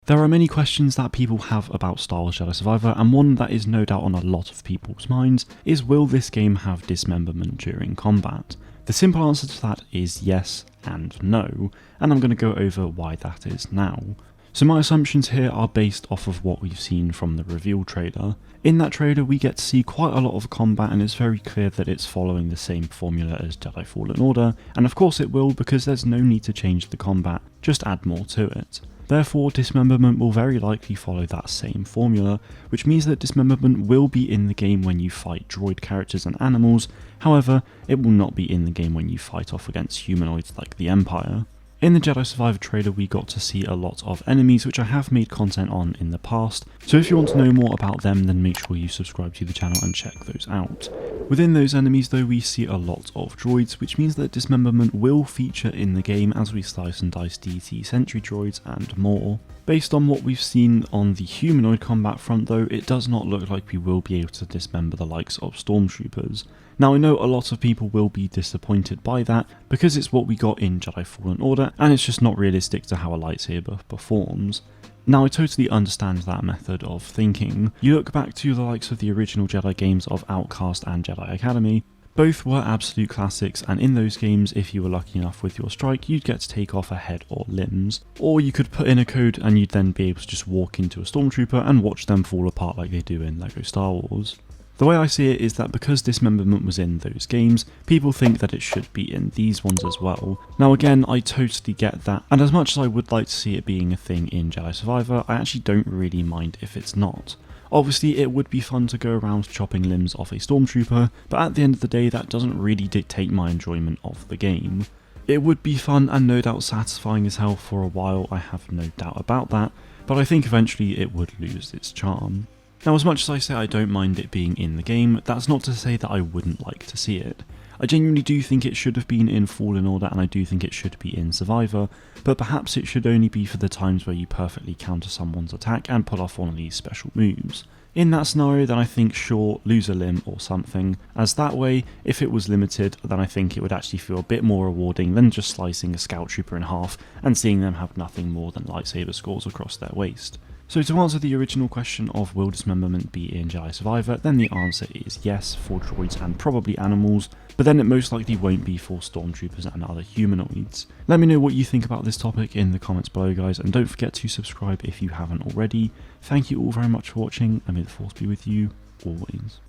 There are many questions that people have about Star Wars Jedi Survivor, and one that is no doubt on a lot of people's minds is, will this game have dismemberment during combat? The simple answer to that is yes and no, and I'm going to go over why that is now. So my assumptions here are based off of what we've seen from the reveal trailer. In that trailer we get to see quite a lot of combat, and it's very clear that it's following the same formula as Jedi Fallen Order, and of course it will, because there's no need to change the combat, just add more to it. Therefore, Dismemberment will very likely follow that same formula, which means that Dismemberment will be in the game when you fight droid characters and animals. However, it will not be in the game when you fight off against humanoids like the Empire. In the Jedi Survivor trailer we got to see a lot of enemies, which I have made content on in the past, so if you want to know more about them then make sure you subscribe to the channel and check those out. Within those enemies though we see a lot of droids, which means that Dismemberment will feature in the game as we slice and dice DT sentry droids and more. Based on what we've seen on the humanoid combat front though, it does not look like we will be able to dismember the likes of stormtroopers. Now I know a lot of people will be disappointed by that, because it's what we got in Jedi Fallen Order, and it's just not realistic to how a lightsaber performs. Now I totally understand that method of thinking. You look back to the likes of the original Jedi games of Outcast and Jedi Academy. Both were absolute classics, and in those games, if you were lucky enough with your strike, you'd get to take off a head or limbs. Or you could put in a code and you'd then be able to just walk into a stormtrooper and watch them fall apart like they do in LEGO Star Wars. The way I see it is that because Dismemberment was in those games, people think that it should be in these ones as well. Now again, I totally get that, and as much as I would like to see it being a thing in Jedi Survivor, I actually don't really mind if it's not. Obviously it would be fun to go around chopping limbs off a stormtrooper, but at the end of the day that doesn't really dictate my enjoyment of the game. It would be fun and no doubt satisfying as hell for a while, I have no doubt about that, but I think eventually it would lose its charm. Now as much as I say I don't mind it being in the game, that's not to say that I wouldn't like to see it. I genuinely do think it should have been in Fallen Order, and I do think it should be in Survivor, but perhaps it should only be for the times where you perfectly counter someone's attack and pull off one of these special moves. In that scenario then I think sure, lose a limb or something, as that way, if it was limited, then I think it would actually feel a bit more rewarding than just slicing a scout trooper in half and seeing them have nothing more than lightsaber scores across their waist. So to answer the original question of will Dismemberment be in Jedi Survivor, then the answer is yes for droids and probably animals, but then it most likely won't be for stormtroopers and other humanoids. Let me know what you think about this topic in the comments below guys, and don't forget to subscribe if you haven't already. Thank you all very much for watching, and may the force be with you always.